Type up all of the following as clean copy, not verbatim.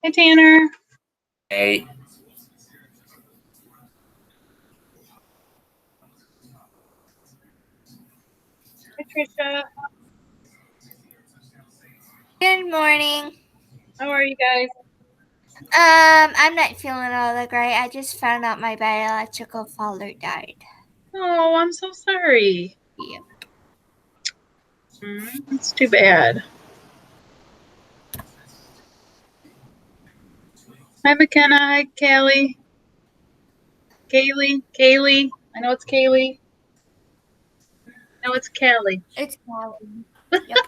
Hey, Tanner. Hey, Hey, Trisha. Good morning. How are you guys? I'm not feeling all that great. I just found out my biological father died. Oh, I'm so sorry. Yep. It's too bad. Hi, McKenna. Hi, Callie. Kaylee. I know it's Kaylee. No, it's Callie. It's Callie. Yep.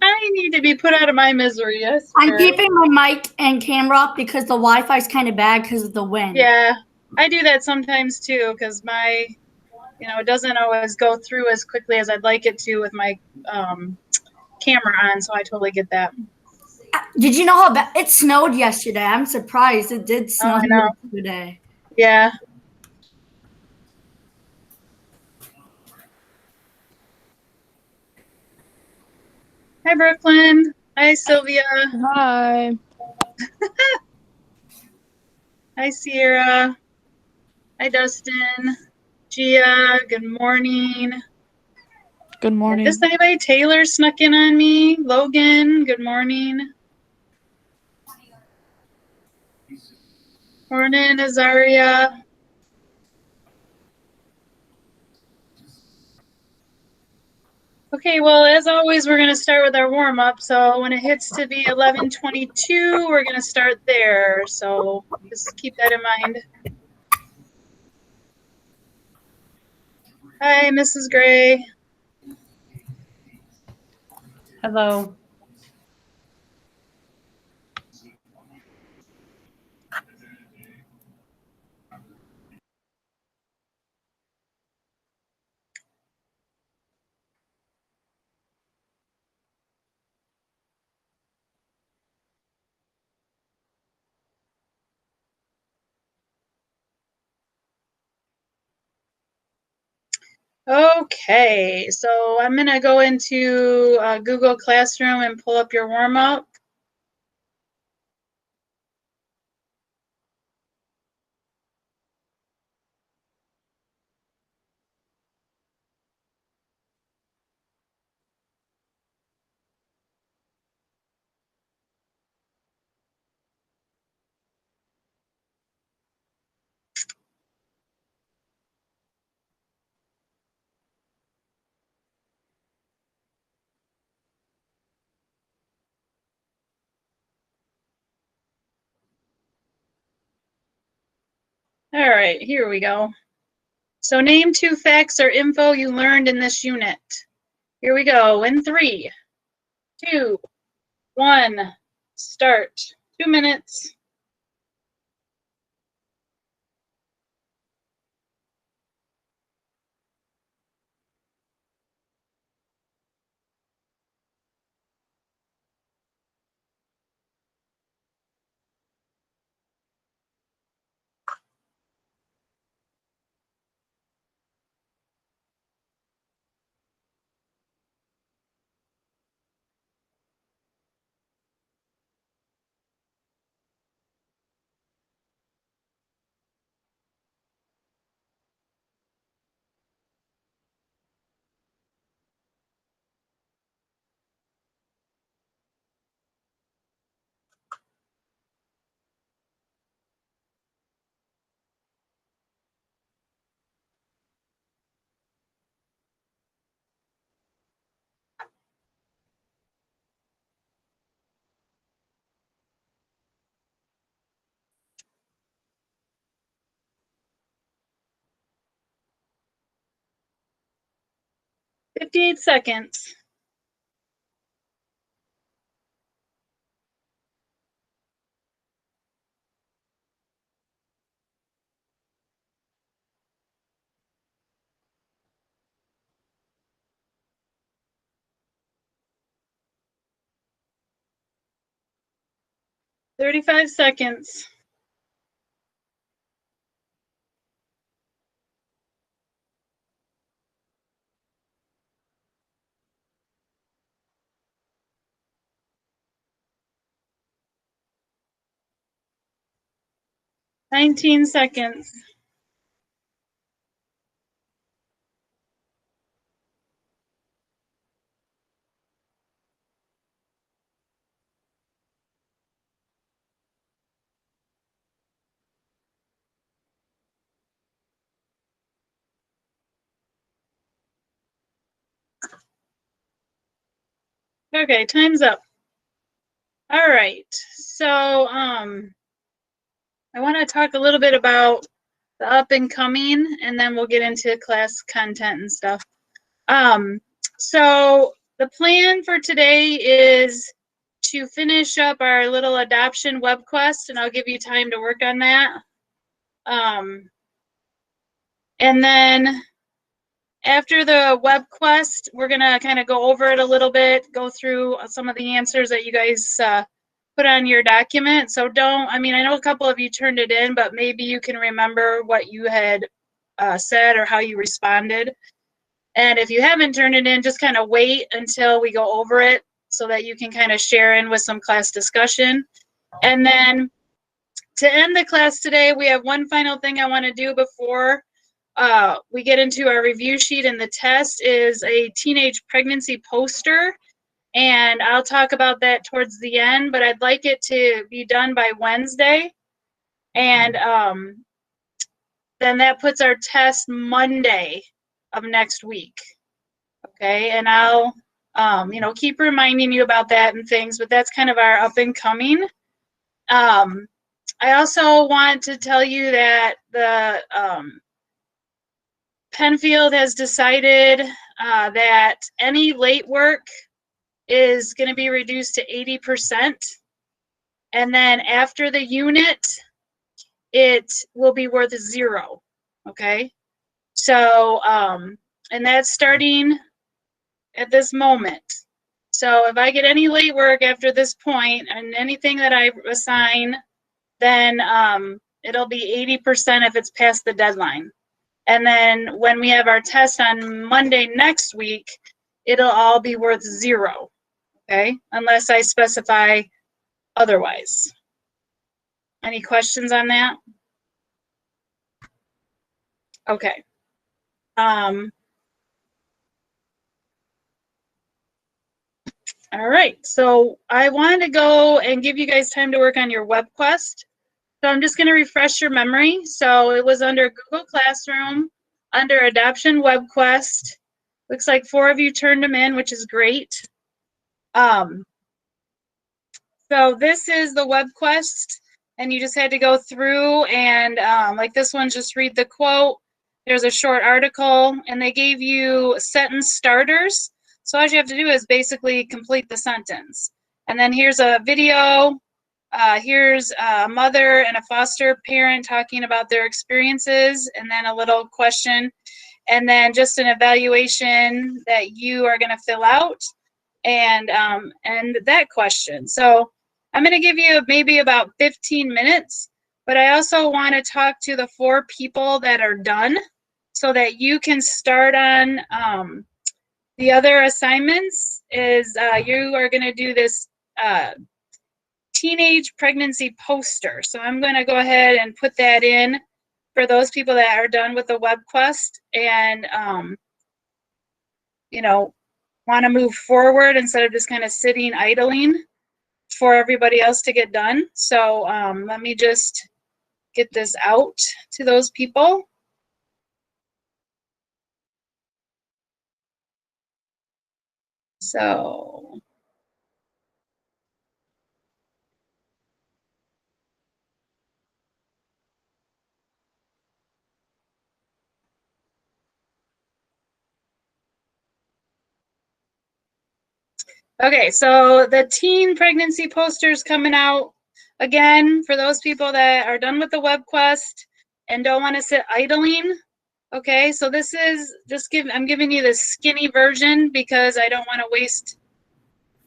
I need to be put out of my misery. Yes, I'm sir. keeping my mic and camera off because the Wi-Fi is kind of bad because of the wind. Yeah, I do that sometimes too because my, it doesn't always go through as quickly as I'd like it to with my camera on. So I totally get that. Did you know how bad it snowed yesterday? I'm surprised it did Oh, snow I know. yesterday. Yeah. Hi, Brooklyn. Hi, Sylvia. Hi. Hi, Sierra. Hi, Dustin. Gia, good morning. Good morning. Just anybody? Taylor snuck in on me. Logan, good morning. Morning, Azaria. Okay, well, as always, we're going to start with our warm-up. So when it hits to be 11:22, we're going to start there. So just keep that in mind. Hi, Mrs. Gray. Hello. Okay, so I'm going to go into Google Classroom and pull up your warm-up. All right, here we go. So name 2 facts or info you learned in this unit. Here we go. In 3, 2, 1, start. 2 minutes. "58 seconds. "35 seconds. 19 seconds. Okay, time's up. All right, so I want to talk a little bit about the up and coming, and then we'll get into class content and stuff. So the plan for today is to finish up our little adoption web quest, and I'll give you time to work on that. And then after the web quest, we're gonna kind of go over it a little bit, go through some of the answers that you guys put on your document. So I know a couple of you turned it in, but maybe you can remember what you had said or how you responded. And if you haven't turned it in, just kind of wait until we go over it so that you can kind of share in with some class discussion. And then to end the class today, we have one final thing I want to do before we get into our review sheet, and the test is a teenage pregnancy poster. And I'll talk about that towards the end, but I'd like it to be done by Wednesday. And then that puts our test Monday of next week. Okay, and I'll keep reminding you about that and things, but that's kind of our up and coming. I also want to tell you that the Penfield has decided that any late work is going to be reduced to 80%. And then after the unit, it will be worth 0. Okay. So, and that's starting at this moment. So if I get any late work after this point and anything that I assign, then it'll be 80% if it's past the deadline. And then when we have our test on Monday next week, it'll all be worth 0, okay? Unless I specify otherwise. Any questions on that? Okay. All right, so I wanted to go and give you guys time to work on your web quest. So I'm just going to refresh your memory. So it was under Google Classroom, under Adoption Web Quest. Looks like 4 of you turned them in, which is great. So this is the web quest, and you just had to go through and like this one, just read the quote. There's a short article, and they gave you sentence starters. So all you have to do is basically complete the sentence. And then here's a video. Here's a mother and a foster parent talking about their experiences, and then a little question, and then just an evaluation that you are going to fill out, and that question. So I'm going to give you maybe about 15 minutes, but I also want to talk to the 4 people that are done so that you can start on the other assignments. Is you are going to do this teenage pregnancy poster. So I'm going to go ahead and put that in for those people that are done with the web quest and want to move forward instead of just kind of sitting idling for everybody else to get done. So let me just get this out to those people. So okay, so the teen pregnancy poster's coming out again for those people that are done with the web quest and don't want to sit idling. Okay, so this is I'm giving you the skinny version because I don't want to waste,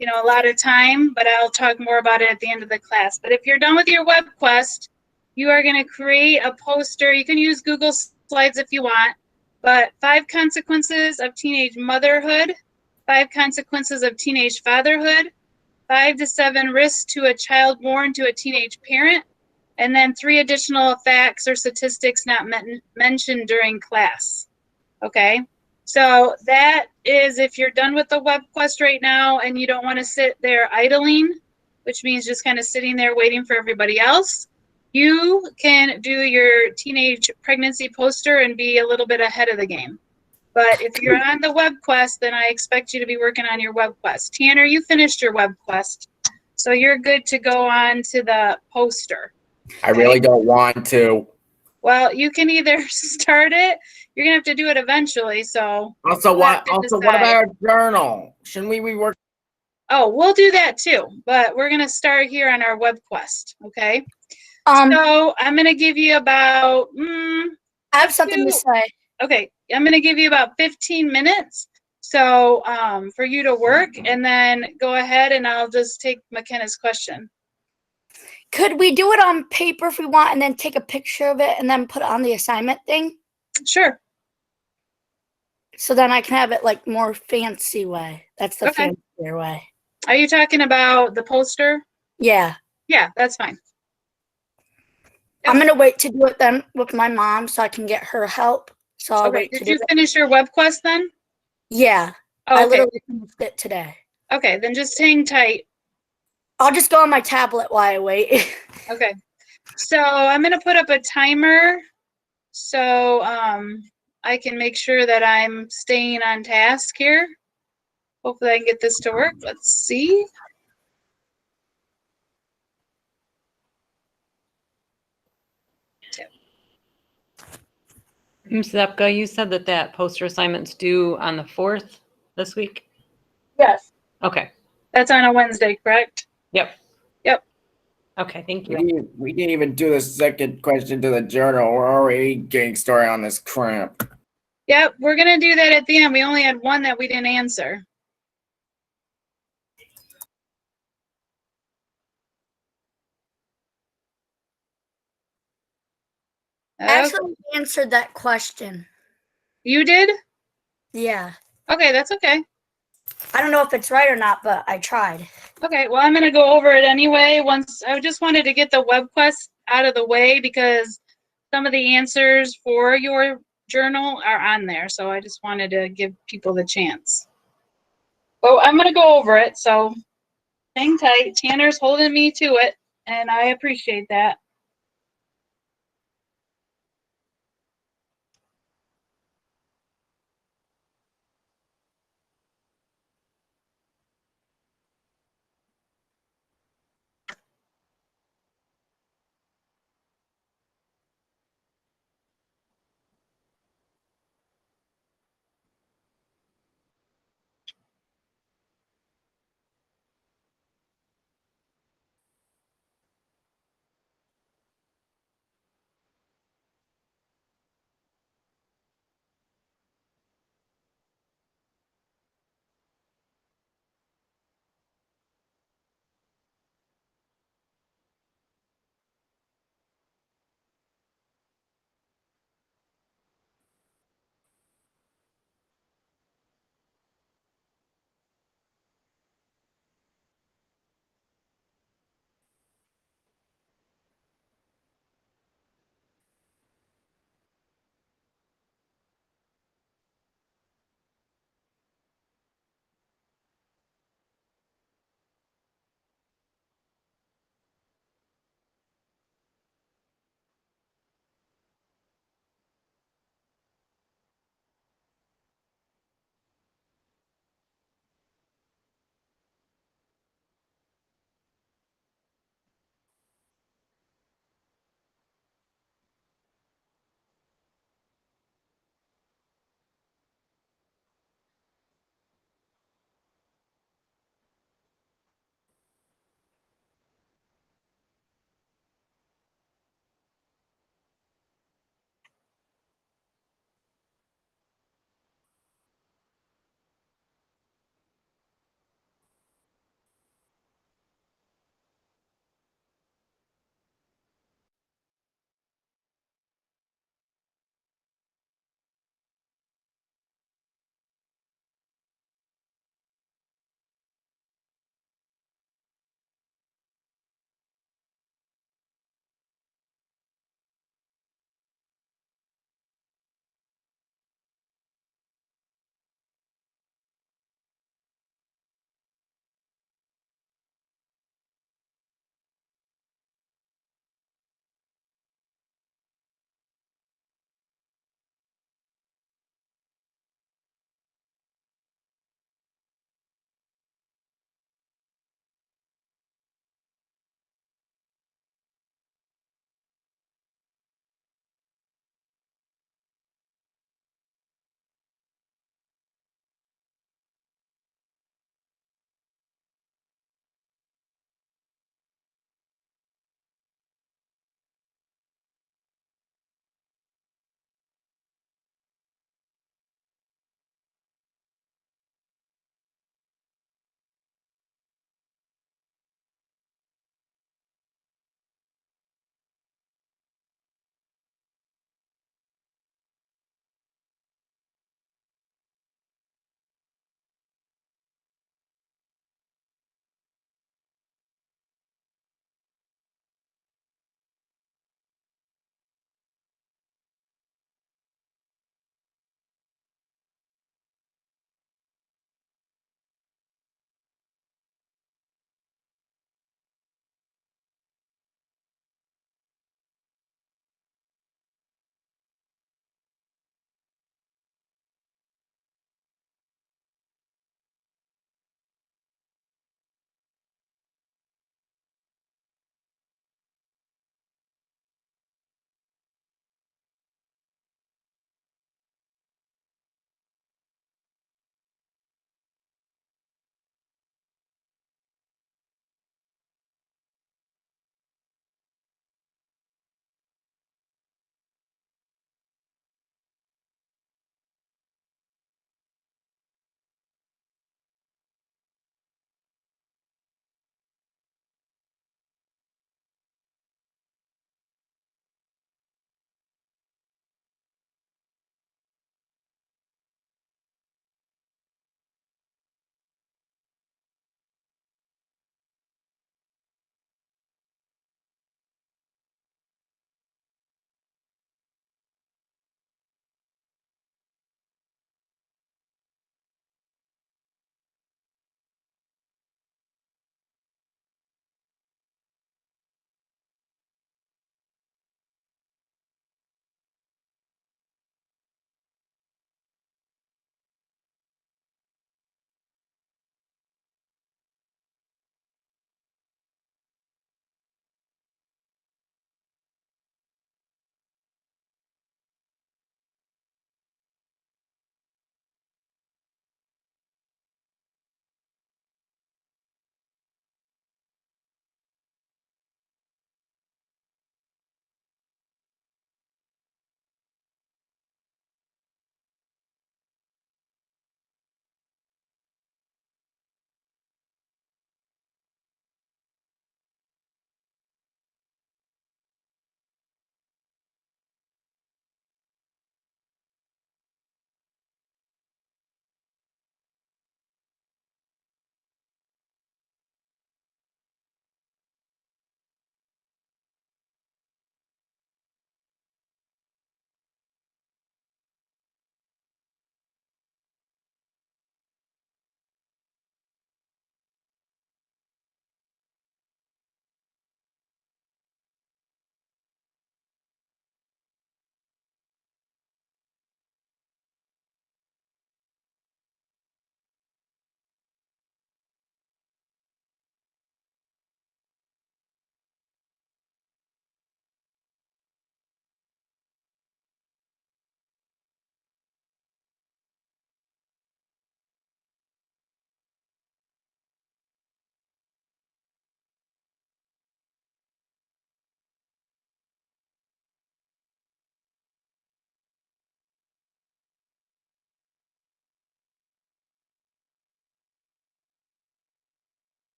a lot of time, but I'll talk more about it at the end of the class. But if you're done with your web quest, you are going to create a poster. You can use Google Slides if you want, but 5 consequences of teenage motherhood, 5 consequences of teenage fatherhood, 5 to 7 risks to a child born to a teenage parent, and then 3 additional facts or statistics not mentioned during class. Okay, so that is if you're done with the web quest right now and you don't want to sit there idling, which means just kind of sitting there waiting for everybody else, you can do your teenage pregnancy poster and be a little bit ahead of the game. But if you're on the web quest, then I expect you to be working on your web quest. Tanner, you finished your web quest, so you're good to go on to the poster. I really don't want to. Well, you can either start it. You're gonna have to do it eventually. So Also, We'll have what? to What about decide. our journal? Shouldn't we be working? oh, we'll do that too. But we're gonna start here on our web quest. Okay. I So I'm gonna give you about have something to say. okay. I'm gonna give you about 15 minutes. So for you to work, and then go ahead, and I'll just take McKenna's question. Could we do it on paper if we want, and then take a picture of it, and then put it on the assignment thing, Sure. so then I can have it like more fancy way? That's the Okay. fancier way. Are you talking about the poster? Yeah, Yeah, that's fine. I'm gonna wait to do it then with my mom, so I can get her help. So I'll Okay. wait to Did do you it. finish your web quest then? Yeah, Oh, I okay. literally finished it today. Okay, then just hang tight. I'll just go on my tablet while I wait. Okay. So I'm gonna put up a timer so I can make sure that I'm staying on task here. Hopefully I can get this to work. Let's see. Ms. Zepka, you said that poster assignment's due on the 4th this week? Yes. Okay. That's on a Wednesday, correct? Yep. Yep. Okay, thank We you. didn't even do the second question to the journal. We're already getting started on this crap. Yep, we're gonna do that at the end. We only had one that we didn't answer. I Okay. actually answered that question. You did? Yeah. Okay, that's okay. I don't know if it's right or not, but I tried. Okay, well, I'm gonna go over it anyway. Once I just wanted to get the web quest out of the way because some of the answers for your journal are on there. So I just wanted to give people the chance. Oh, I'm gonna go over it. So hang tight. Tanner's holding me to it, and I appreciate that.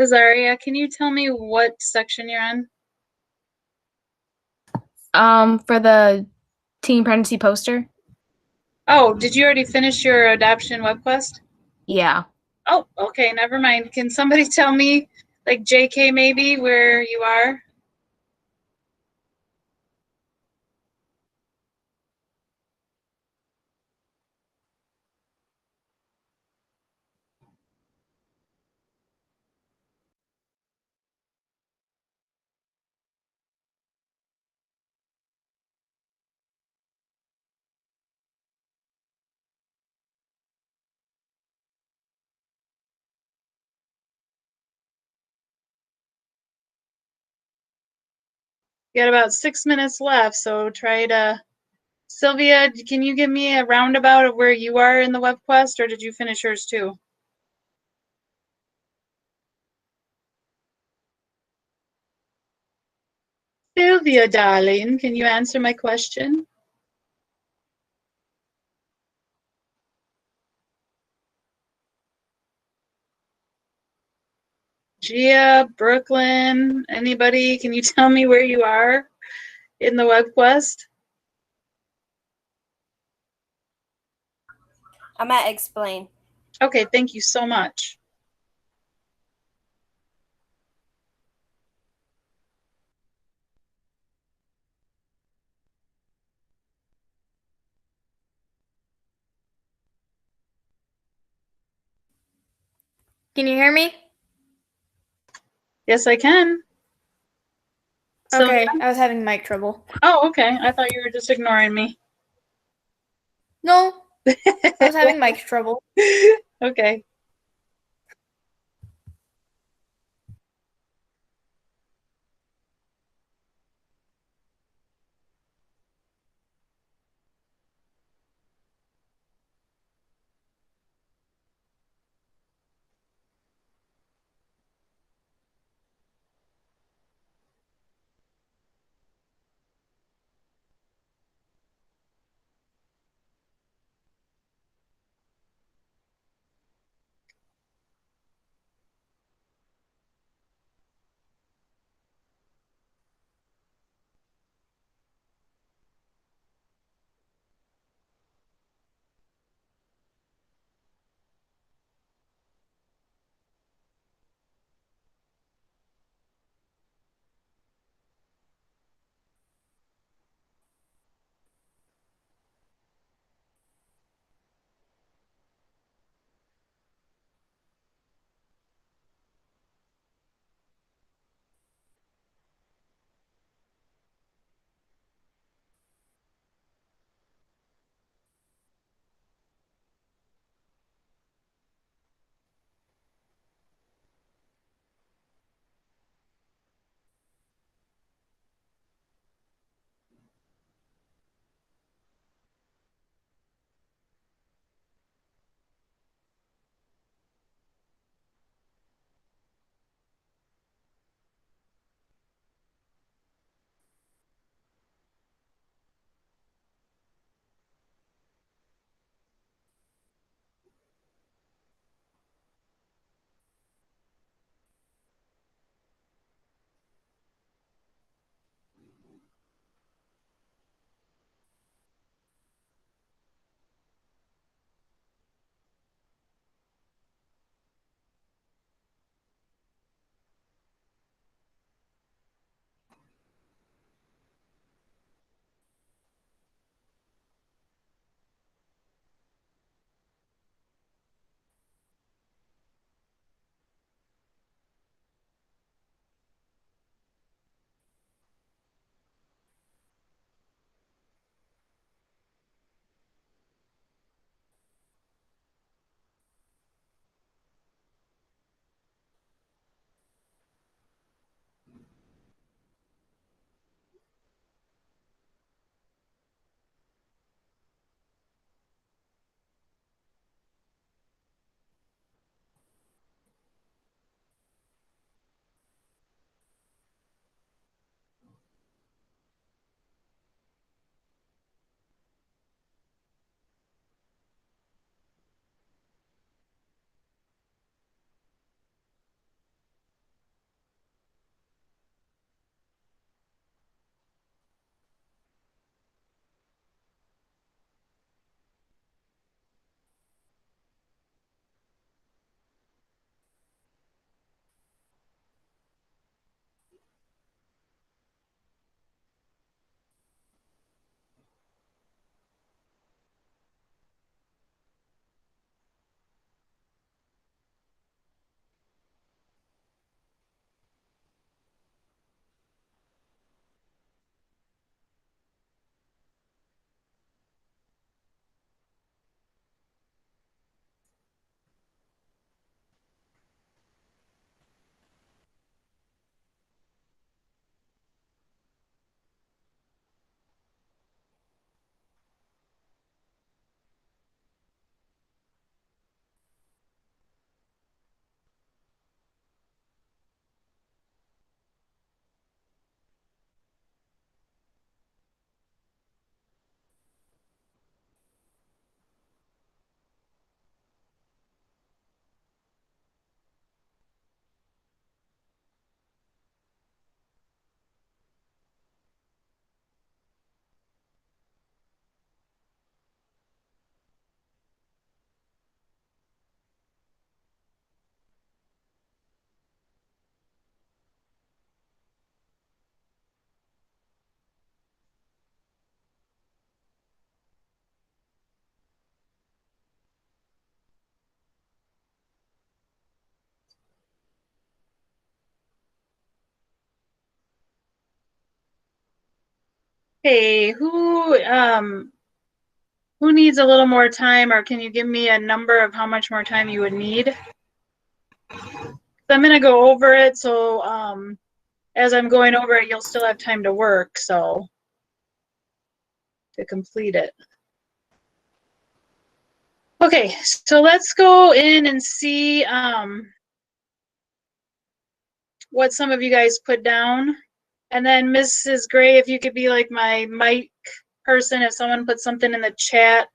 Azaria, can you tell me what section you're on? For the teen pregnancy poster. Oh, did you already finish your adoption web quest? Yeah. Oh, okay, never mind. Can somebody tell me, like JK maybe, where you are? You got about 6 minutes left, so try to. Sylvia, can you give me a roundabout of where you are in the web quest, or did you finish yours too? Sylvia, darling, can you answer my question? Gia, Brooklyn, anybody? Can you tell me where you are in the web quest? I'm at explain. Okay, thank you so much. Can you hear me? Yes, I can. Okay, Sylvia? I was having mic trouble. Oh, okay. I thought you were just ignoring me. No, I was having mic trouble. Okay. Hey, who needs a little more time, or can you give me a number of how much more time you would need? I'm gonna go over it, so as I'm going over it, you'll still have time to work, so to complete it. Okay, so let's go in and see what some of you guys put down. And then Mrs. Gray, if you could be like my mic person, if someone puts something in the chat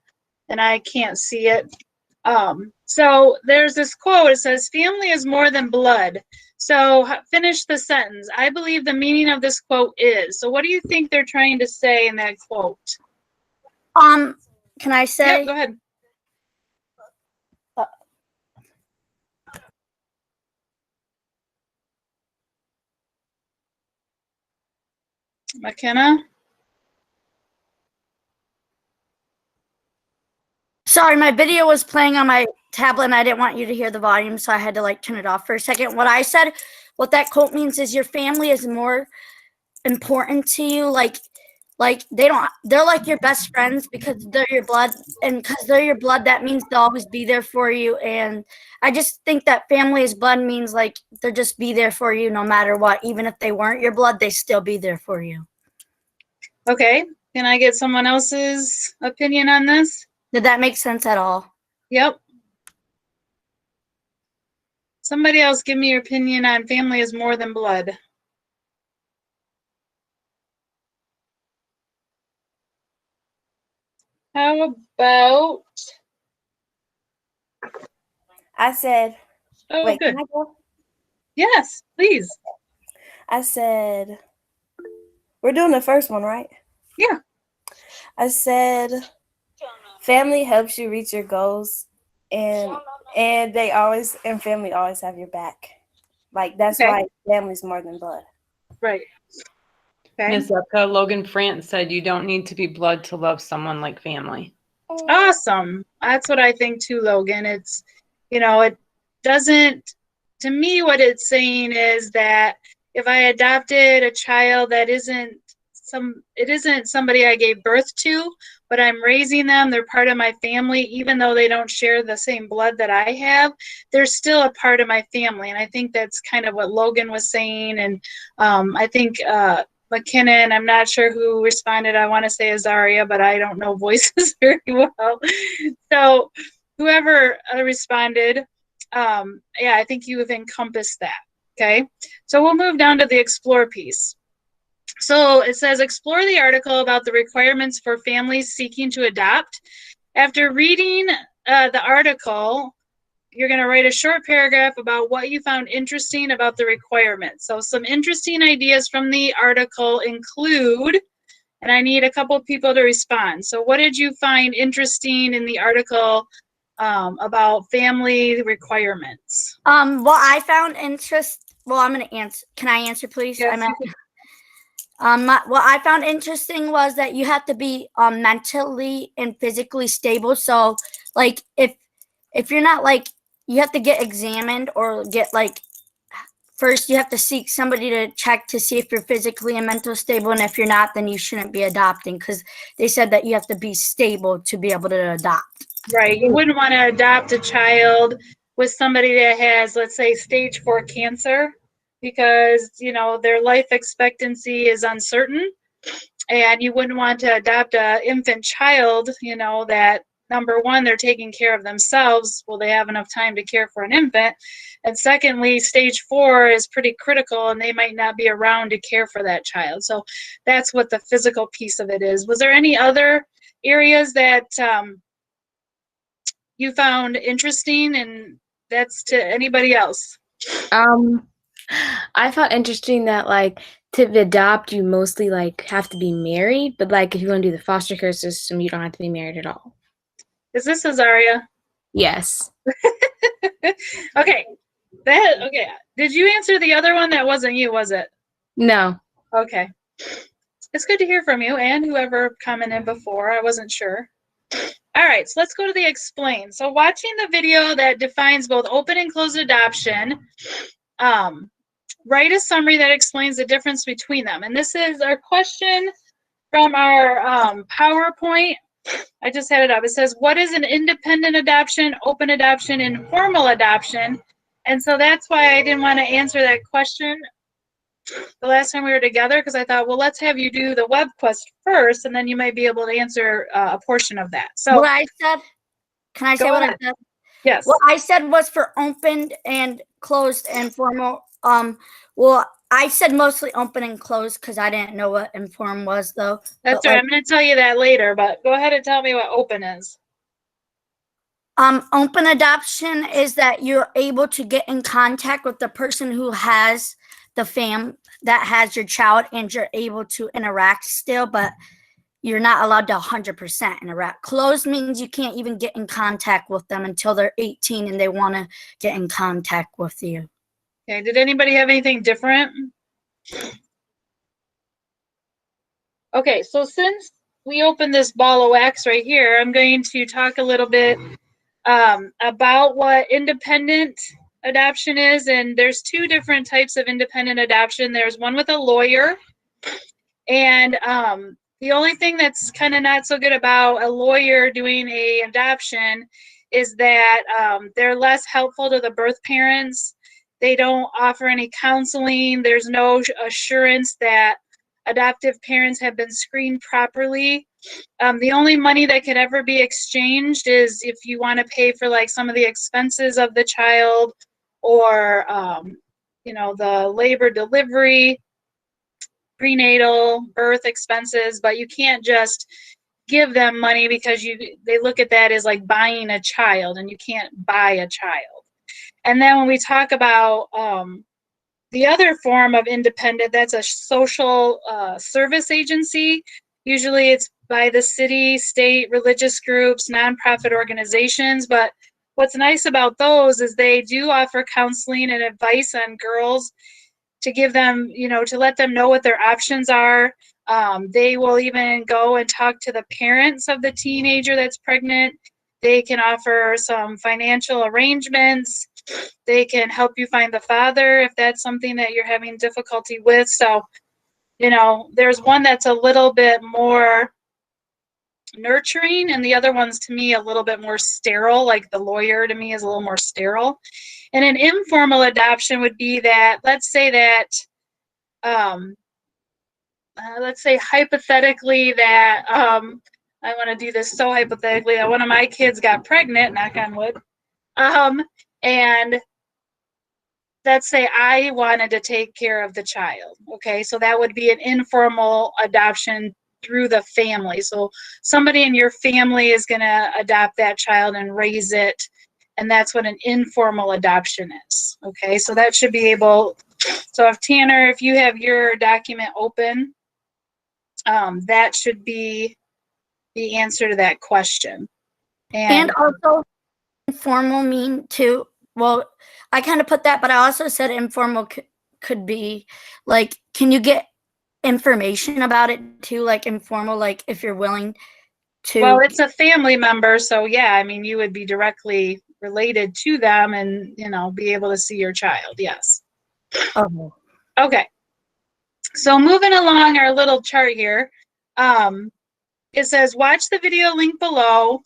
and I can't see it. So there's this quote, it says, family is more than blood. So finish the sentence. I believe the meaning of this quote is. So what do you think they're trying to say in that quote? Can I say? Yep, go ahead. McKenna? Sorry, my video was playing on my tablet and I didn't want you to hear the volume, so I had to like turn it off for a second. What I said, what that quote means is your family is more important to you. Like they're like your best friends because they're your blood, and because they're your blood, that means they'll always be there for you. And I just think that family is blood means like they'll just be there for you no matter what. Even if they weren't your blood, they still be there for you. Okay, can I get someone else's opinion on this? Did that make sense at all? Yep. Somebody else give me your opinion on family is more than blood. How about, I said, oh, wait, good. can I go? Yes, please. I said, we're doing the first one, right? Yeah. I said, family helps you reach your goals, and family always have your back. Like that's Okay. why family's more than blood. Right. Okay. Ms. Zepka, Logan France said you don't need to be blood to love someone like family. Awesome. That's what I think too, Logan. It's, it doesn't, to me, what it's saying is that if I adopted a child that isn't somebody I gave birth to, but I'm raising them, they're part of my family, even though they don't share the same blood that I have, they're still a part of my family. And I think that's kind of what Logan was saying. And I think McKinnon, and I'm not sure who responded. I want to say Azaria, but I don't know voices very well. So whoever responded, yeah, I think you have encompassed that. Okay, so we'll move down to the explore piece. So it says, explore the article about the requirements for families seeking to adopt. After reading the article, you're going to write a short paragraph about what you found interesting about the requirements. So some interesting ideas from the article include, and I need a couple people to respond. So what did you find interesting in the article about family requirements? What I found well, I'm going to answer. Can I answer, please? Yes. What I found interesting was that you have to be mentally and physically stable. So, like, if you're not like, you have to get examined or get like, first you have to seek somebody to check to see if you're physically and mentally stable. And if you're not, then you shouldn't be adopting, because they said that you have to be stable to be able to adopt. Right. You wouldn't want to adopt a child with somebody that has, let's say, stage 4 cancer, because, their life expectancy is uncertain. And you wouldn't want to adopt an infant child, that, number one, they're taking care of themselves. Will they have enough time to care for an infant? And secondly, stage 4 is pretty critical and they might not be around to care for that child. So that's what the physical piece of it is. Was there any other areas that you found interesting, and that's to anybody else? I found interesting that to adopt you mostly have to be married, but if you want to do the foster care system, you don't have to be married at all. Is this Azaria? Yes. Okay. Okay. Did you answer the other one? That wasn't you, was it? No. Okay. It's good to hear from you and whoever commented before. I wasn't sure. All right, so let's go to the explain. So watching the video that defines both open and closed adoption, write a summary that explains the difference between them. And this is our question from our PowerPoint. I just had it up. It says, what is an independent adoption, open adoption, and formal adoption? And so that's why I didn't want to answer that question the last time we were together, because I thought, well, let's have you do the web quest first, and then you might be able to answer a portion of that. So What I said, can I say Go what ahead. I said? yes. What I said was for opened and closed and formal. Well, I said mostly open and closed because I didn't know what inform was though. That's But, right. like, I'm going to tell you that later, but go ahead and tell me what open is. Open adoption is that you're able to get in contact with the person who has that has your child, and you're able to interact still, but you're not allowed to 100% interact. Closed means you can't even get in contact with them until they're 18 and they want to get in contact with you. Okay. Did anybody have anything different? Okay. So since we opened this ball of wax right here, I'm going to talk a little bit about what independent adoption is. And there's two different types of independent adoption. There's one with a lawyer, and the only thing that's kind of not so good about a lawyer doing a adoption is that they're less helpful to the birth parents. They don't offer any counseling. There's no assurance that adoptive parents have been screened properly. The only money that could ever be exchanged is if you want to pay for like some of the expenses of the child, or the labor, delivery, prenatal, birth expenses. But you can't just give them money, because they look at that as like buying a child, and you can't buy a child. And then when we talk about the other form of independent, that's a social service agency. Usually it's by the city, state, religious groups, nonprofit organizations. But what's nice about those is they do offer counseling and advice on girls, to give them, to let them know what their options are. They will even go and talk to the parents of the teenager that's pregnant. They can offer some financial arrangements. They can help you find the father if that's something that you're having difficulty with. So, there's one that's a little bit more nurturing, and the other one's to me a little bit more sterile. Like the lawyer to me is a little more sterile. And an informal adoption would be that, let's say hypothetically that I want to do this so hypothetically that one of my kids got pregnant, knock on wood, and let's say I wanted to take care of the child. Okay, so that would be an informal adoption through the family. So somebody in your family is going to adopt that child and raise it, and that's what an informal adoption is. Okay, so that should be able. So if Tanner, if you have your document open, that should be the answer to that question. And also, informal mean too. Well, I kind of put that, but I also said informal could be like, can you get information about it too? Like informal, like if you're willing to. Well, it's a family member, so yeah, I mean, you would be directly related to them, and be able to see your child. Yes. Oh. Okay. So moving along our little chart here, it says, watch the video link below.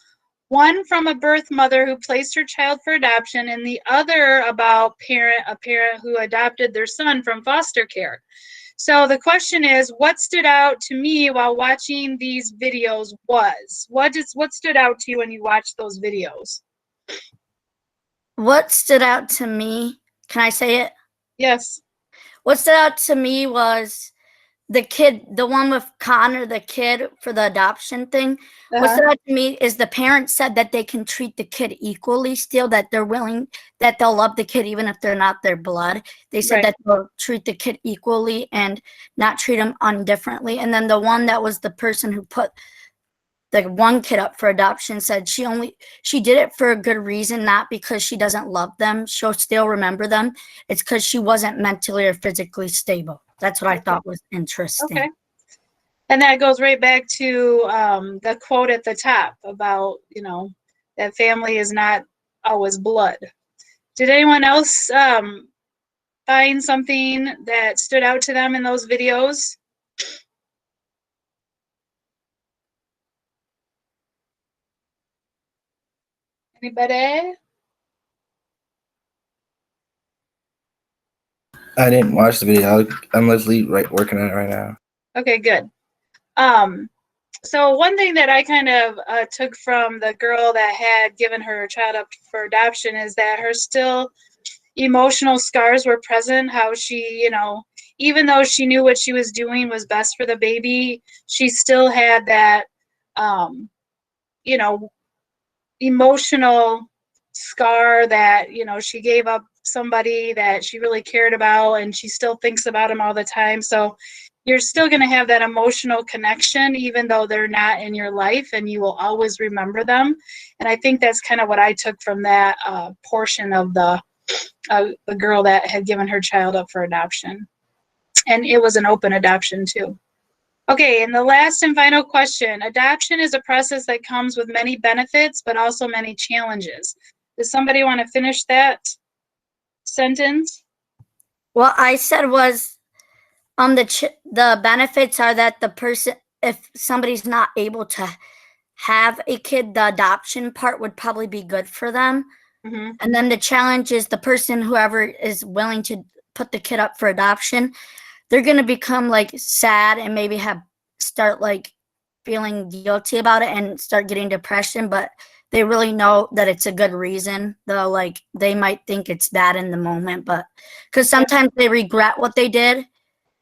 One from a birth mother who placed her child for adoption, and the other about a parent who adopted their son from foster care. So the question is, what stood out to me while watching these videos was? What stood out to you when you watched those videos? What stood out to me? Can I say it? Yes. What stood out to me was the kid, the one with Connor, the kid for the adoption thing. What stood out to me is the parents said that they can treat the kid equally still, that they're willing, that they'll love the kid even if they're not their blood. They said that they'll treat the kid equally and not treat him indifferently. And then the one that was the person who put the one kid up for adoption said she did it for a good reason, not because she doesn't love them. She'll still remember them. It's because she wasn't mentally or physically stable. That's what I thought was interesting. Okay. And that goes right back to the quote at the top about, that family is not always blood. Did anyone else find something that stood out to them in those videos? Anybody? I didn't watch the video. I'm literally working on it right now. Okay, good. So one thing that I kind of took from the girl that had given her child up for adoption is that her still emotional scars were present. How she, even though she knew what she was doing was best for the baby, she still had that, emotional scar that, she gave up somebody that she really cared about and she still thinks about him all the time. So you're still going to have that emotional connection, even though they're not in your life, and you will always remember them. And I think that's kind of what I took from that portion of the girl that had given her child up for adoption. And it was an open adoption too. Okay, and the last and final question. Adoption is a process that comes with many benefits, but also many challenges. Does somebody want to finish that sentence? What I said was, the benefits are that the person, if somebody's not able to have a kid, the adoption part would probably be good for them. Mm-hmm. And then the challenge is the person, whoever is willing to put the kid up for adoption, they're going to become like sad and maybe start like feeling guilty about it and start getting depression, but they really know that it's a good reason. Though, like, they might think it's bad in the moment, but because sometimes they regret what they did.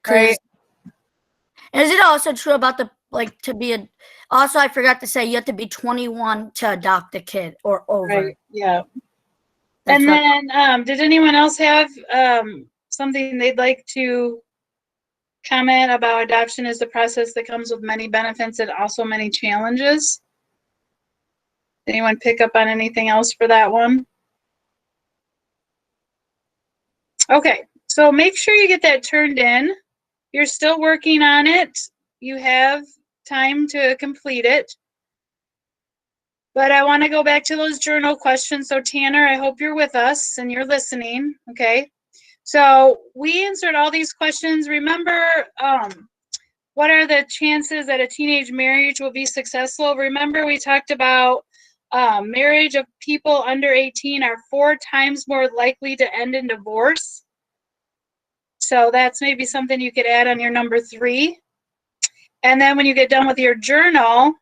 Right. Is it also true about also, I forgot to say, you have to be 21 to adopt a kid or over. Right. Yeah. That's And what- then, did anyone else have something they'd like to comment about? Adoption is the process that comes with many benefits and also many challenges. Anyone pick up on anything else for that one? Okay, so make sure you get that turned in. You're still working on it. You have time to complete it. But I want to go back to those journal questions. So Tanner, I hope you're with us and you're listening, okay? So we answered all these questions. Remember, what are the chances that a teenage marriage will be successful? Remember, we talked about marriage of people under 18 are 4 times more likely to end in divorce. So that's maybe something you could add on your number 3. And then when you get done with your journal,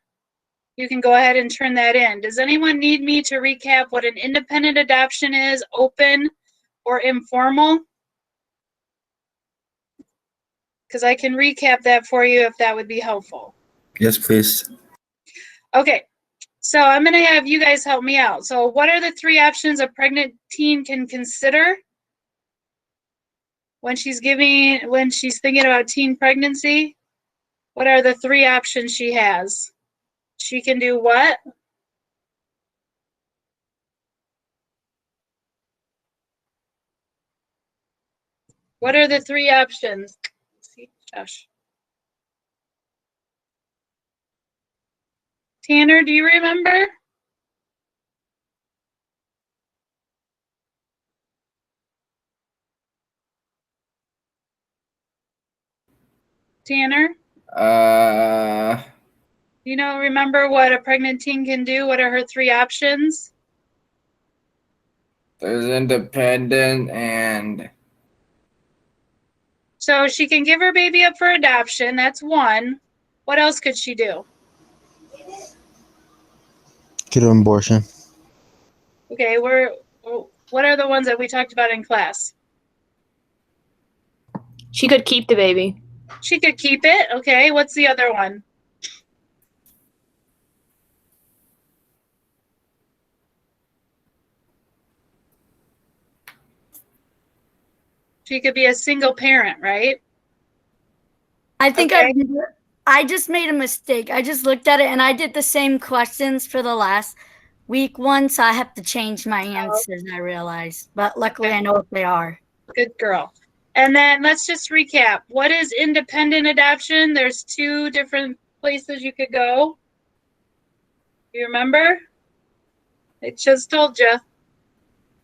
you can go ahead and turn that in. Does anyone need me to recap what an independent adoption is, open or informal? Because I can recap that for you if that would be helpful. Yes, please. Okay, so I'm going to have you guys help me out. So what are the 3 options a pregnant teen can consider when she's thinking about teen pregnancy? What are the 3 options she has? She can do what? What are the 3 options? See, Josh. Tanner, do you remember? Tanner, remember what a pregnant teen can do? What are her 3 options? There's independent and So she can give her baby up for adoption. That's 1. What else could she do? Get an abortion. Okay, what are the ones that we talked about in class? She could keep the baby. She could keep it. Okay, what's the other one? She could be a single parent, right? I think Okay. I just made a mistake. I just looked at it and I did the same questions for the last week one, so I have to change my answers, I realized. But luckily Okay. I know what they are. Good girl. And then let's just recap. What is independent adoption? There's 2 different places you could go. You remember? I just told you.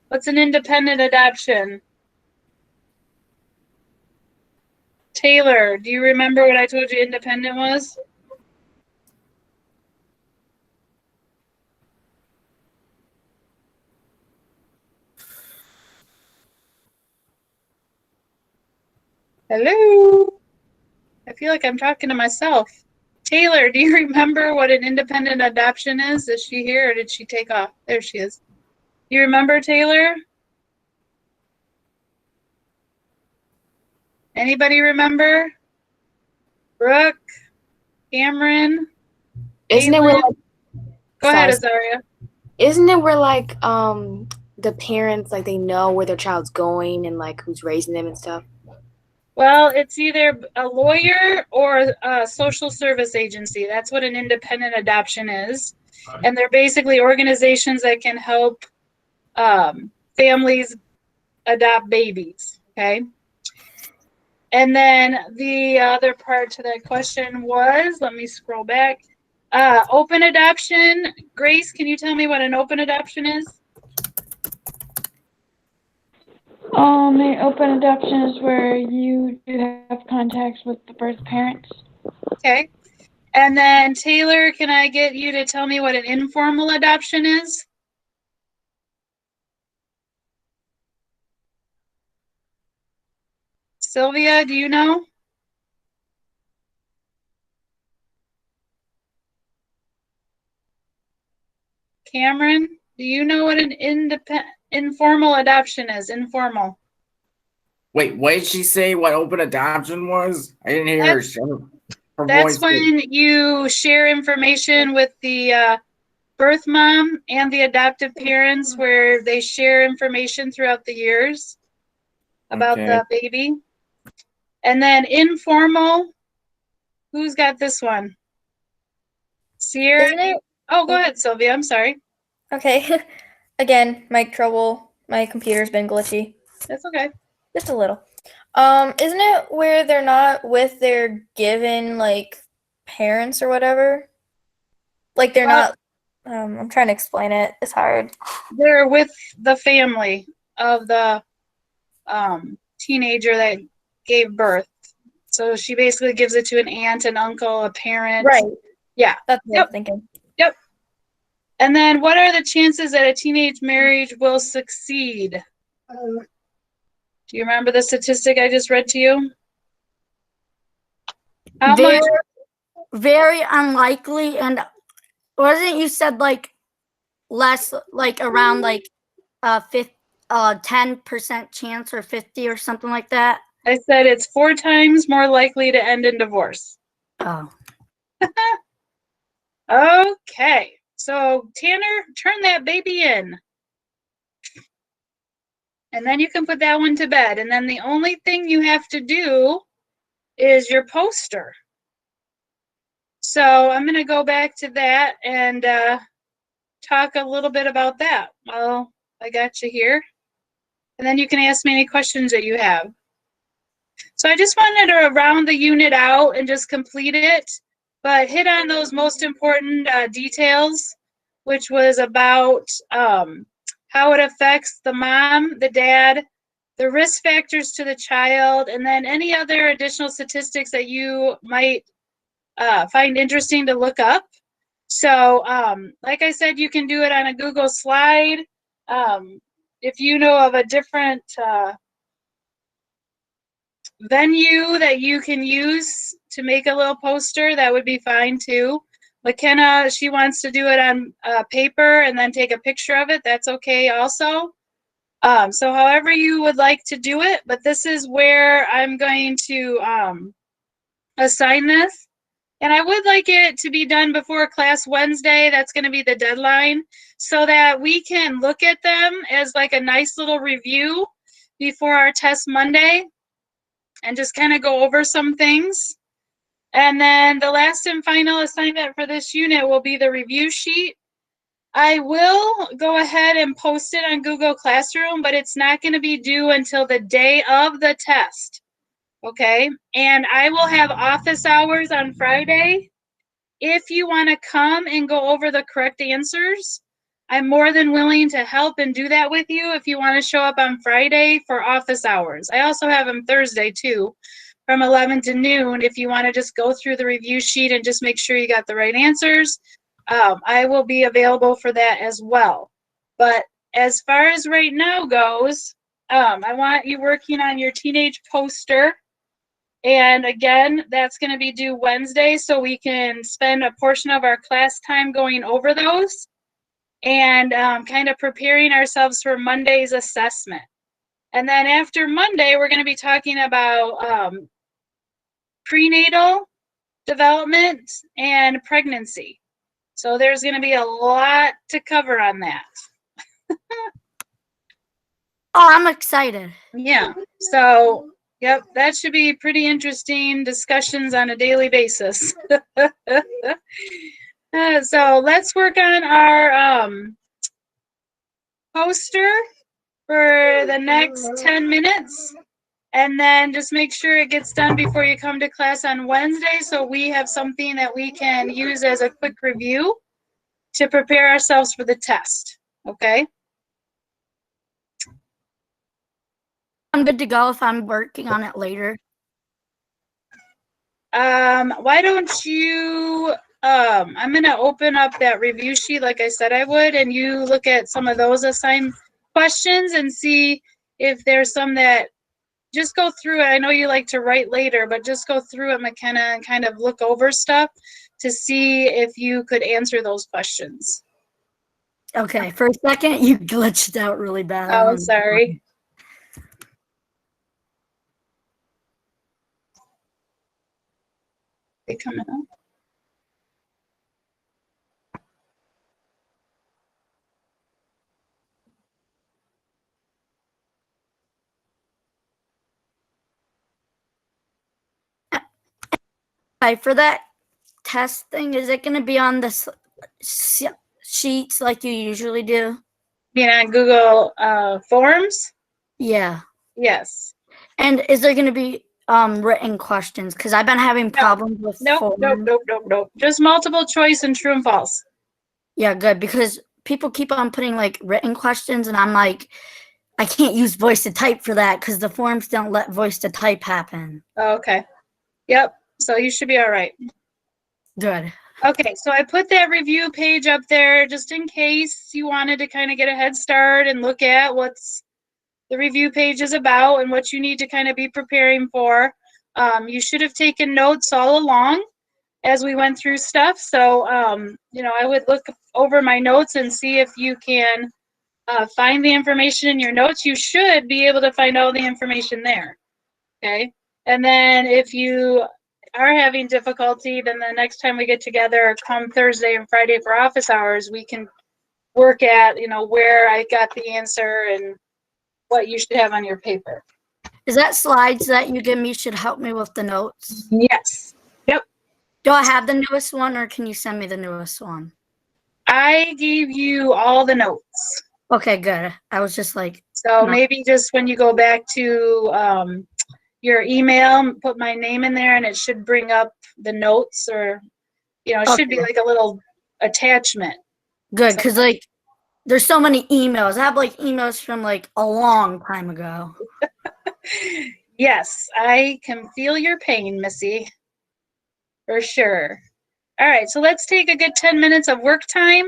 What's an independent adoption? Taylor, do you remember what I told you independent was? Hello? I feel like I'm talking to myself. Taylor, do you remember what an independent adoption is? Is she here or did she take off? There she is. You remember, Taylor? Anybody remember? Brooke? Cameron? Isn't it where Caitlin? like, Go ahead, sorry. Azaria. isn't it where like the parents like they know where their child's going and like who's raising them and stuff? Well, it's either a lawyer or a social service agency. That's what an independent adoption is. And they're basically organizations that can help families adopt babies, okay? And then the other part to that question was, let me scroll back. Open adoption. Grace, can you tell me what an open adoption is? The open adoption is where you do have contacts with the birth parents. Okay. And then Taylor, can I get you to tell me what an informal adoption is? Sylvia, do you know? Cameron, do you know what an informal adoption is? Informal. Wait, what did she say? What open adoption was? I didn't hear her. Her That's voice. when you share information with the birth mom and the adoptive parents, where they share information throughout the years about the baby. And then informal, who's got this one? Sierra? Isn't it? Oh, go ahead, Sylvia. I'm sorry. Okay. Again, mic trouble. My computer's been glitchy. That's okay. Just a little. Isn't it where they're not with their given like parents or whatever? Like they're not. I'm trying to explain it. It's hard. They're with the family of the teenager that gave birth. So she basically gives it to an aunt, an uncle, a parent. Right. Yeah. That's what I'm thinking. Yep. And then what are the chances that a teenage marriage will succeed? Do you remember the statistic I just read to you? How very, much? very unlikely. And wasn't you said like less, like around like 10% chance or 50 or something like that? I said it's 4 times more likely to end in divorce. Oh. Okay. So Tanner, turn that baby in. And then you can put that one to bed. And then the only thing you have to do is your poster. So I'm going to go back to that and talk a little bit about that. Well, I got you here. And then you can ask me any questions that you have. So I just wanted to round the unit out and just complete it, but hit on those most important details, which was about how it affects the mom, the dad, the risk factors to the child, and then any other additional statistics that you might find interesting to look up. So like I said, you can do it on a Google slide. If you know of a different venue that you can use to make a little poster, that would be fine too. McKenna, she wants to do it on paper and then take a picture of it. That's okay also. So however you would like to do it, but this is where I'm going to assign this. And I would like it to be done before class Wednesday. That's going to be the deadline, so that we can look at them as like a nice little review before our test Monday and just kind of go over some things. And then the last and final assignment for this unit will be the review sheet. I will go ahead and post it on Google Classroom, but it's not going to be due until the day of the test. Okay, and I will have office hours on Friday. If you want to come and go over the correct answers, I'm more than willing to help and do that with you if you want to show up on Friday for office hours. I also have them Thursday too, from 11 to noon, if you want to just go through the review sheet and just make sure you got the right answers. I will be available for that as well. But as far as right now goes, I want you working on your teenage poster. And again, that's going to be due Wednesday, so we can spend a portion of our class time going over those and kind of preparing ourselves for Monday's assessment. And then after Monday, we're going to be talking about prenatal development and pregnancy. So there's going to be a lot to cover on that. Oh, I'm excited. Yeah. So, yep, that should be pretty interesting discussions on a daily basis. So let's work on our poster for the next 10 minutes. And then just make sure it gets done before you come to class on Wednesday, so we have something that we can use as a quick review to prepare ourselves for the test, okay? I'm good to go if I'm working on it later. Why don't you, I'm gonna open up that review sheet like I said I would, and you look at some of those assigned questions and see if there's some that, just go through it. I know you like to write later, but just go through it, McKenna, and kind of look over stuff to see if you could answer those questions. Okay, for a second, you glitched out really bad. Oh, sorry. They coming up? For that test thing, is it going to be on the sheets like you usually do? Being on Google Forms? Yeah. Yes. And is there going to be written questions? Because I've been having problems with Nope. forms. Nope. Just multiple choice and true and false. Yeah, good. Because people keep on putting like written questions, and I'm like, I can't use voice to type for that because the forms don't let voice to type happen. Oh, okay. Yep. So you should be all right. Good. Okay, so I put that review page up there just in case you wanted to kind of get a head start and look at what's the review page is about and what you need to kind of be preparing for. You should have taken notes all along as we went through stuff. So, you know, I would look over my notes and see if you can find the information in your notes. You should be able to find all the information there. Okay. And then if you are having difficulty, then the next time we get together, come Thursday and Friday for office hours, we can work at, you know, where I got the answer and what you should have on your paper. Is that slides that you give me should help me with the notes? Yes. Yep. Do I have the newest one, or can you send me the newest one? I gave you all the notes. Okay, good. I was just like, So no. maybe just when you go back to your email, put my name in there and it should bring up the notes, or, you know, it should be Okay. like a little attachment. Good, because like there's so many emails. I have like emails from like a long time ago. Yes, I can feel your pain, Missy. For sure. All right, so let's take a good 10 minutes of work time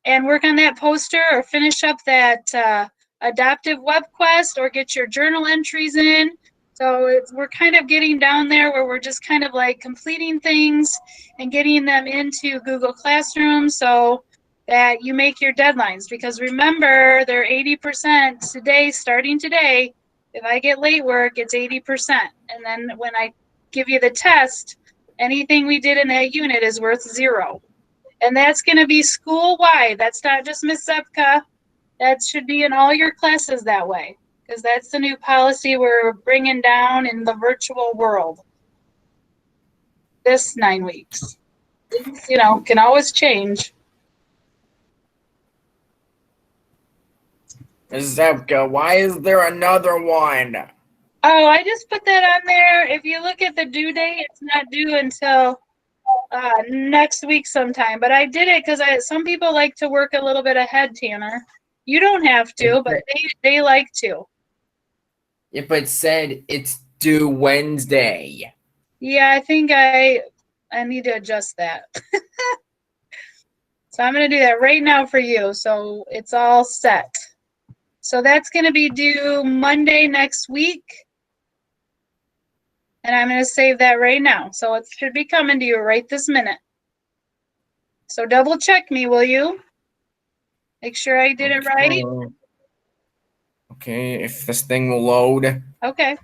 and work on that poster or finish up that adoptive web quest or get your journal entries in. So we're kind of getting down there where we're just kind of like completing things and getting them into Google Classroom so that you make your deadlines. Because remember, they're 80% today, starting today. If I get late work, it's 80%. And then when I give you the test, anything we did in that unit is worth 0. And that's going to be school-wide. That's not just Miss Zepka. That should be in all your classes that way, because that's the new policy we're bringing down in the virtual world. This 9 weeks. Things, you know, can always change. Ms. Zepka, why is there another one? Oh, I just put that on there. If you look at the due date, it's not due until next week sometime. But I did it because some people like to work a little bit ahead, Tanner. You don't have to, but they like to. If it said it's due Wednesday. Yeah, I think I need to adjust that. So I'm going to do that right now for you. So it's all set. So that's going to be due Monday next week. And I'm going to save that right now. So it should be coming to you right this minute. So double check me, will you? Make sure I did it right. Okay, if this thing will load. Okay.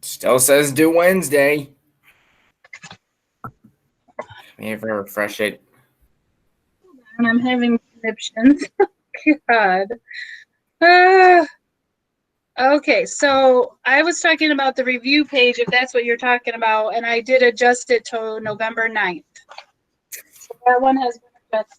Still says due Wednesday. Maybe refresh it. And I'm having conniptions. God. Ah. Okay, so I was talking about the review page, if that's what you're talking about, and I did adjust it to November 9th. So that one has been adjusted.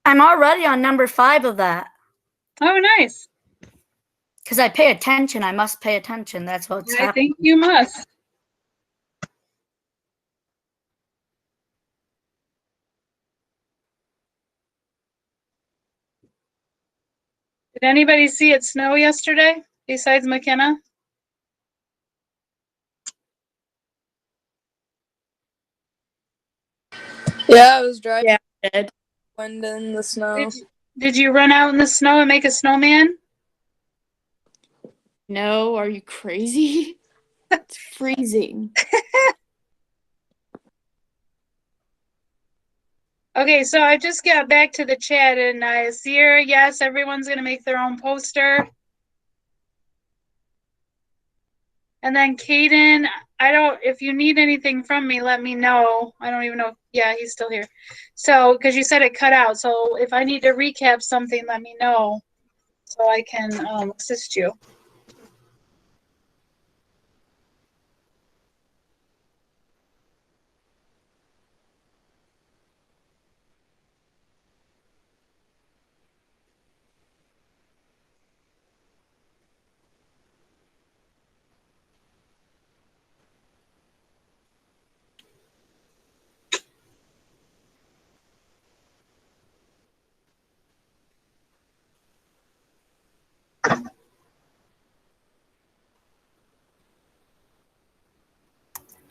I'm already on number 5 of that. Oh, nice. Because I pay attention. I must pay attention. That's what's I happening. think you must. Did anybody see it snow yesterday besides McKenna? Yeah, I was driving. Yeah, I did. Wind in the snow. Did you run out in the snow and make a snowman? No, are you crazy? It's freezing. Okay, so I just got back to the chat and Sierra, yes, everyone's gonna make their own poster. And then Caden, if you need anything from me, let me know. I don't even know. Yeah, he's still here. So, because you said it cut out. So if I need to recap something, let me know so I can assist you.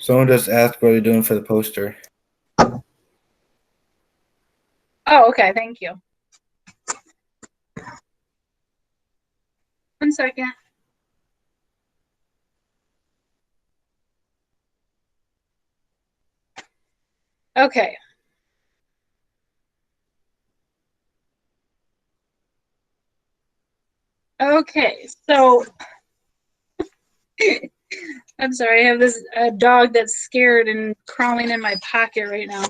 Someone just asked what you're doing for the poster. Oh, okay. Thank you. 1 second. Okay. Okay, so I'm sorry, I have this dog that's scared and crawling in my pocket right now.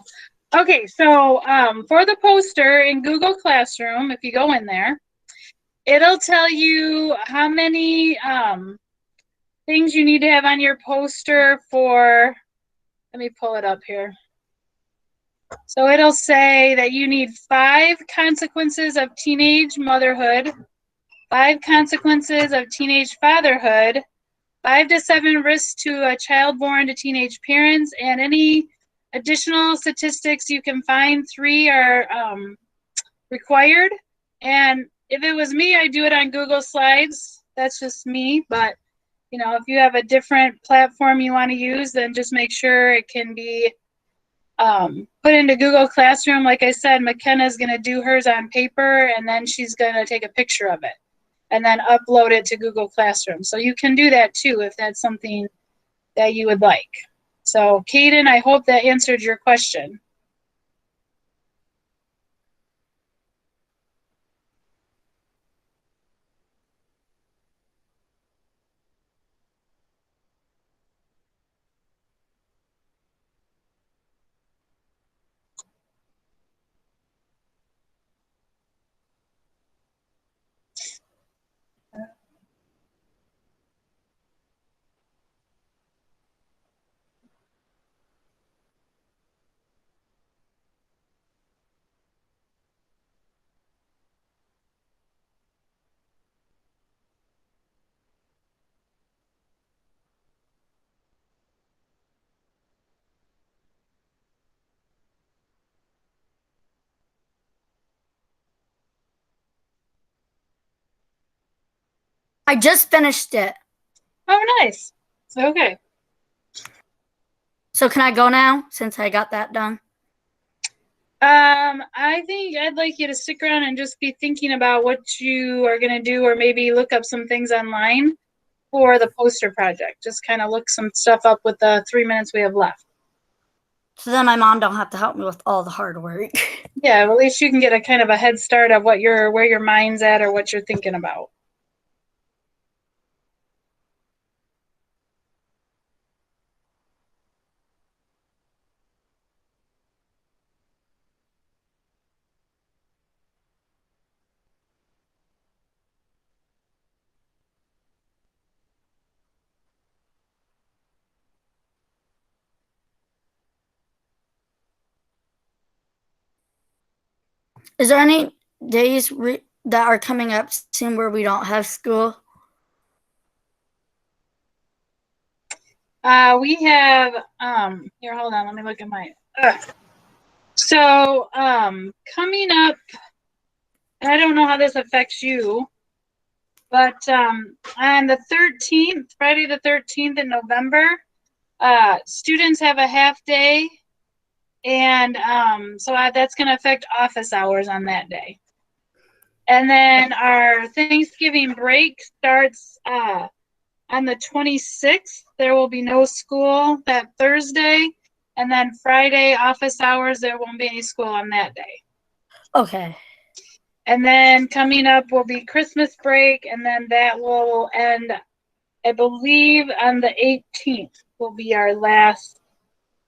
Okay, so for the poster in Google Classroom, if you go in there, it'll tell you how many things you need to have on your poster for, let me pull it up here. So it'll say that you need 5 consequences of teenage motherhood, 5 consequences of teenage fatherhood, 5 to 7 risks to a child born to teenage parents, and any additional statistics you can find. 3 are required. And if it was me, I'd do it on Google Slides. That's just me. But, you know, if you have a different platform you want to use, then just make sure it can be put into Google Classroom. Like I said, McKenna's going to do hers on paper, and then she's going to take a picture of it and then upload it to Google Classroom. So you can do that too if that's something that you would like. So Caden, I hope that answered your question. I just finished it. Oh, nice. Okay. So can I go now since I got that done? I think I'd like you to stick around and just be thinking about what you are going to do, or maybe look up some things online for the poster project. Just kind of look some stuff up with the 3 minutes we have left. So then my mom don't have to help me with all the hard work. Yeah, well, at least you can get a kind of a head start of where your mind's at or what you're thinking about. Is there any days that are coming up soon where we don't have school? We have, here, hold on, let me look at my, so, coming up, I don't know how this affects you, but, on the 13th, Friday the 13th in November, students have a half day, and, so that's gonna affect office hours on that day. And then our Thanksgiving break starts, on the 26th. There will be no school that Thursday. And then Friday, office hours, there won't be any school on that day. Okay. And then coming up will be Christmas break, and then that will end, I believe, on the 18th will be our last.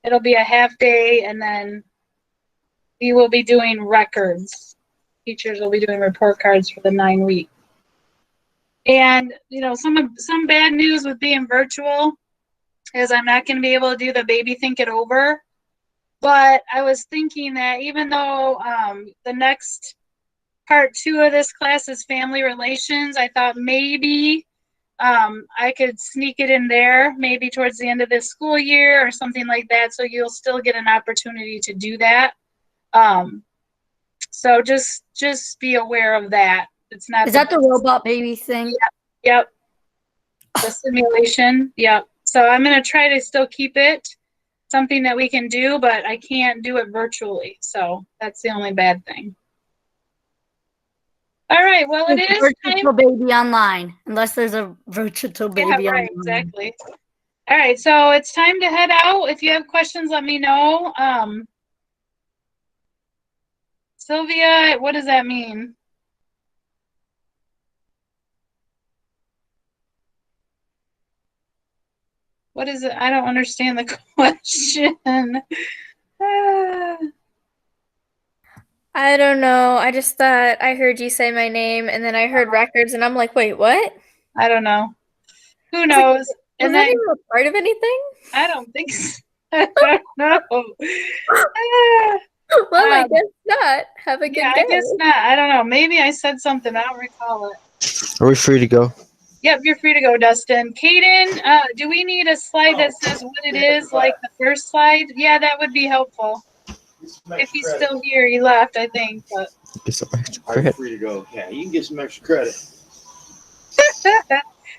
It'll be a half day, and then we will be doing records. Teachers will be doing report cards for the 9 weeks. And, you know, some bad news with being virtual is I'm not going to be able to do the baby think it over. But I was thinking that even though the next part 2 of this class is family relations, I thought maybe I could sneak it in there, maybe towards the end of this school year or something like that. So you'll still get an opportunity to do that. So just be aware of that. It's not. Is that the robot baby thing? Yep. The simulation. Yep. So I'm going to try to still keep it something that we can do, but I can't do it virtually. So that's the only bad thing. All right. Well, it is virtual baby online, unless there's a virtual baby yeah, right, online. exactly. All right. So it's time to head out. If you have questions, let me know. Sylvia, what does that mean? What is it? I don't understand the question. I don't know. I just thought I heard you say my name, and then I heard records, and I'm like, wait, what? I don't know. Who knows? Was And that then even a part of anything? I don't think so. I don't know. Well, I guess not. Have a good Yeah, day. I guess not. I don't know. Maybe I said something. I don't recall it. Are we free to go? Yep, you're free to go, Dustin. Kaden, do we need a slide that says what it is, like the first slide? Yeah, that would be helpful. If he's still here, he left, I think. But Get some extra Are you credit. free to go? Yeah, you can get some extra credit.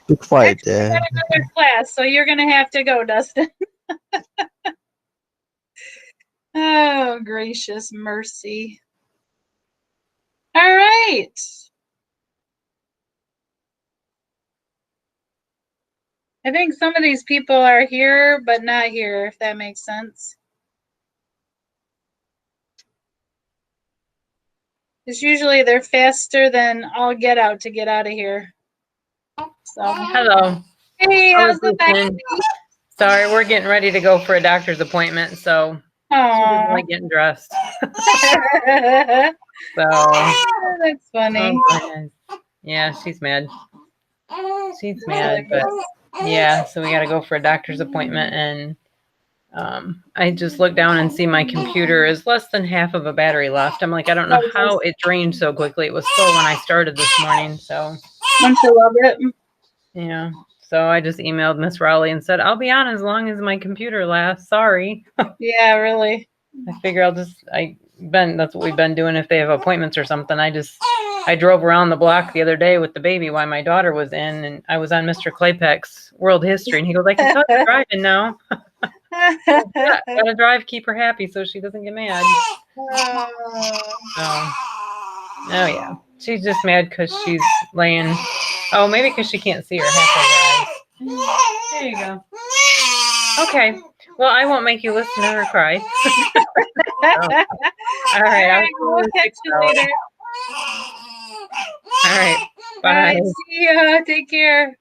Be quiet, we got Dad. another class, so you're gonna have to go, Dustin. Oh, gracious mercy. All right. I think some of these people are here, but not here, if that makes sense. It's usually they're faster than all get out to get out of here. So, Hello. hey, I was how's the listening. Sorry, we're getting ready to go for a doctor's appointment, so she's Aw. like getting dressed. That's funny. Oh, yeah, she's mad. She's mad, but yeah, so we got to go for a doctor's appointment, and I just looked down and see my computer is less than half of a battery left. I'm like, I don't know how it drained so quickly. It was full when I started this morning, so. Don't you love it? Yeah. So I just emailed Miss Rowley and said, I'll be on as long as my computer lasts. Sorry. Yeah, really. I figure that's what we've been doing if they have appointments or something. I just I drove around the block the other day with the baby while my daughter was in, and I was on Mr. Claypeck's World History, and he goes, "I can tell you're driving now." Gotta drive, keep her happy so she doesn't get mad. Oh yeah, she's just mad because she's laying. Oh, maybe because she can't see her half of her eyes. There you go. Okay. Well, I won't make you listen to her cry. All right. We'll catch you later. All right. All right, Bye. see ya. Take care.